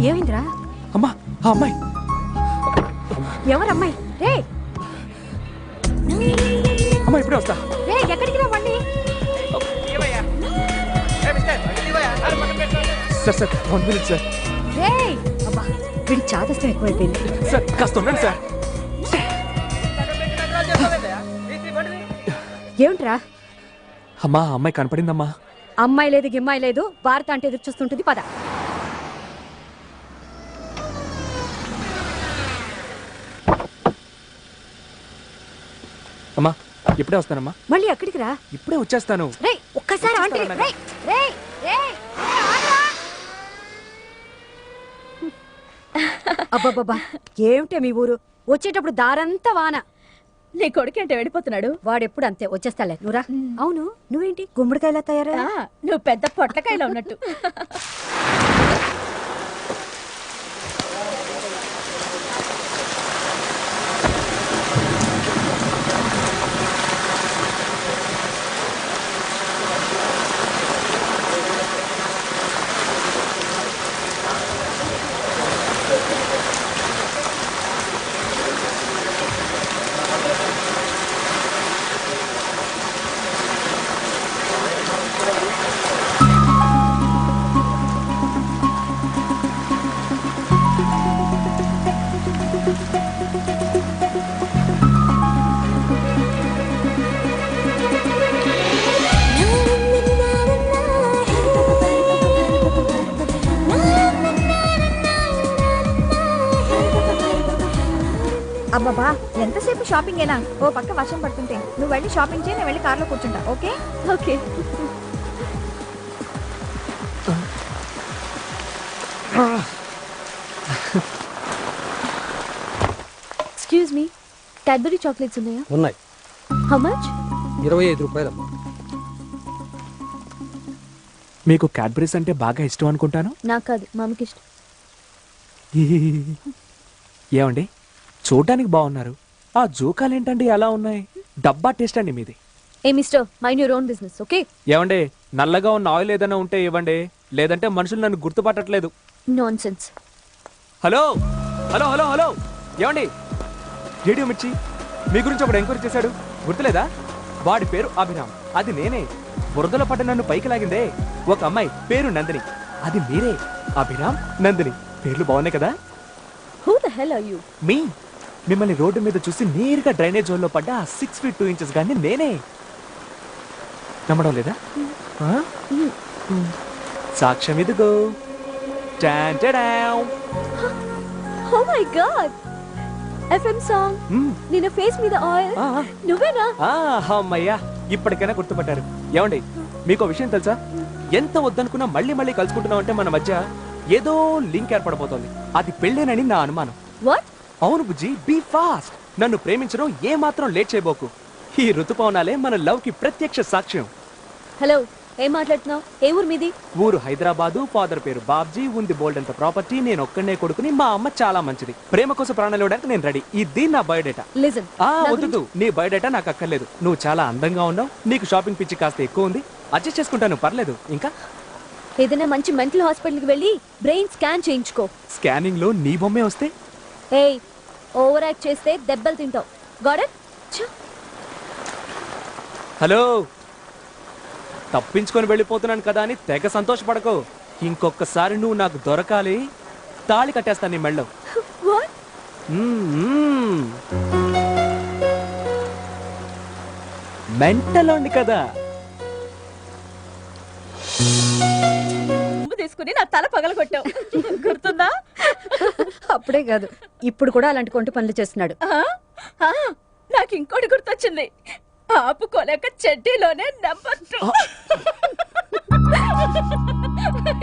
ఏమైందిరా? అమ్మా ఆ అమ్మాయి ఎవరమ్మాయి? రే అమ్మా ఇప్పుడే వస్తా. రే ఎక్కడికి రా బండి? Sir sir 1 minute sir. రే అబ్బా వీడి చాదస్తం ఎక్కువైపోయింది. సార్ కాస్త ఉండండి సార్. ఏమిట్రా? అమ్మా ఆ అమ్మాయి కనపడిందమ్మా. అమ్మాయి లేదు గిమ్మాయి లేదు, భారత అంటే ఎదురు చూస్తుంటుంది. పద. అమ్మా ఇప్పుడే వస్తానమ్మా. మళ్ళీ అక్కడికి రా. ఇప్పుడే వచ్చేస్తాను. రే ఒక్కసారి అంటే రే రే రే అబ్బబ్బబ్బా ఏమిటే మీ ఊరు? వచ్చేటప్పుడు దారంతా వాన. నీ కొడుకు అంటే వెళ్ళిపోతున్నాడు. వాడెప్పుడు అంతే, వచ్చేస్తాలే. నువ్వురా. అవును నువ్వేంటి గుమ్మడికాయలా తయారా? నువ్వు పెద్ద పొట్లకాయలో ఉన్నట్టు. అబ్బబ్బా ఎంతసేపు షాపింగ్ అయినా? ఓ పక్క వర్షం పడుతుంటే నువ్వు వెళ్ళి షాపింగ్ చేయి, నేను వెళ్ళి కార్లో కూర్చుంటా. Okay okay. Excuse me, Cadbury chocolates ఉన్నాయా? ఉన్నాయి. How much? 25 రూపాయలు. మీకు క్యాడ్బరీస్ అంటే బాగా ఇష్టం అనుకుంటాను. నాకు కాదు, మామకి ఇష్టం. ఏమండి చూడటానికి బాగున్నారు, ఆ జోకాలేంటండి అలా ఉన్నాయి? డబ్బా టేస్ట్ అండి మీది. ఏ mister, mind your own business. Okay. ఏమండి నల్లగా ఉన్న ఆయిల్ ఏదైనా ఉంటే ఇవ్వండి, లేదంటే మనుషులు నన్ను గుర్తుపట్టట్లేదు. Nonsense. Hello hello hello hello ఏమండి? రేడియో మిర్చి మీ గురించి ఒకడు ఎంక్వైరీ చేశాడు, గుర్తులేదా? వాడి పేరు అభిరామ్, అది నేనే. బురదల పడ్డ నన్ను పైకి లాగిందే ఒక అమ్మాయి, పేరు నందిని, అది మీరే. అభిరామ్ నందిని పేర్లు బాగున్నాయి కదా? Who the hell are you? మీ మిమ్మల్ని రోడ్డు మీద చూసి నేరుగా డ్రైనేజ్ జోన్లో పడ్డ 6 feet 2 inches గానీ నేనే. నమ్మడం లేదా? సాక్ష్యం ఇదిగో. Oh my god, FM song. నిన్న ఫేస్ మీద ఆయిల్ నువ్వేనా? అమ్మయ్యా ఇప్పటికైనా గుర్తుపట్టారు. ఏమండి మీకు విషయం తెలుసా? ఎంత వద్దనుకున్నా మళ్ళీ మళ్ళీ కలుసుకుంటున్నాం అంటే మన మధ్య ఏదో లింక్ ఏర్పడబోతోంది. అది పెళ్ళేనని నా అనుమానం. వాట్? అవును బుజ్జి, బీ ఫాస్ట్. నన్ను ప్రేమించడం ఏ మాత్రం లేట్ చేయబోకు. ఈ ఋతుపవనాలే మన లవ్ కి ప్రత్యక్ష సాక్ష్యం. హలో, ఏం మాట్లాడుతున్నావు? ఏ ఊరు మీది? ఊరు హైదరాబాదు, ఫాదర్ పేరు బాబ్జీ, ఉంది బోల్డ్ అంత ప్రాపర్టీ, నేను ఒక్కనే కొడుకుని, మా అమ్మ చాలా మంచిది, ప్రేమ కోసం ప్రాణాలు ఇవ్వడానికి నేను రెడీ. ఇది నా బయోడేటా. లిజన్, వద్దు, నీ బయోడేటా నాకు అక్కర్లేదు. నువ్వు చాలా అందంగా ఉన్నావు, నీకు షాపింగ్ పిచ్చి కాస్త ఎక్కువ ఉంది, అడ్జస్ట్ చేసుకుంటాను, పర్లేదు. ఇంకా ఏదైనా మంచి మెంటల్ హాస్పిటల్కి వెళ్ళి బ్రెయిన్ స్కాన్ చేయించుకో. స్కానింగ్ లో నీ బొమ్మే వస్తే? ఏయ్, ఓవర్ యాక్ట్ చేస్తే దెబ్బలు తింటావు. Got it? హలో, తప్పించుకొని వెళ్ళిపోతున్నాను కదా అని తెగ సంతోషపడకో. ఇంకొకసారి నువ్వు నాకు దొరకాలి, తాళి కట్టేస్తాను నీ మెళ్ళో. మెంటలోండి కదా. తీసుకుని నా తల పగలగొట్టావు, గుర్తుందా? అప్పుడే కాదు, ఇప్పుడు కూడా అలాంటి కొంటి పనులు చేస్తున్నాడు. నాకు ఇంకోటి గుర్తొచ్చింది. ఆపుకోలేక చెడ్డీలోనే నెంబర్ 2.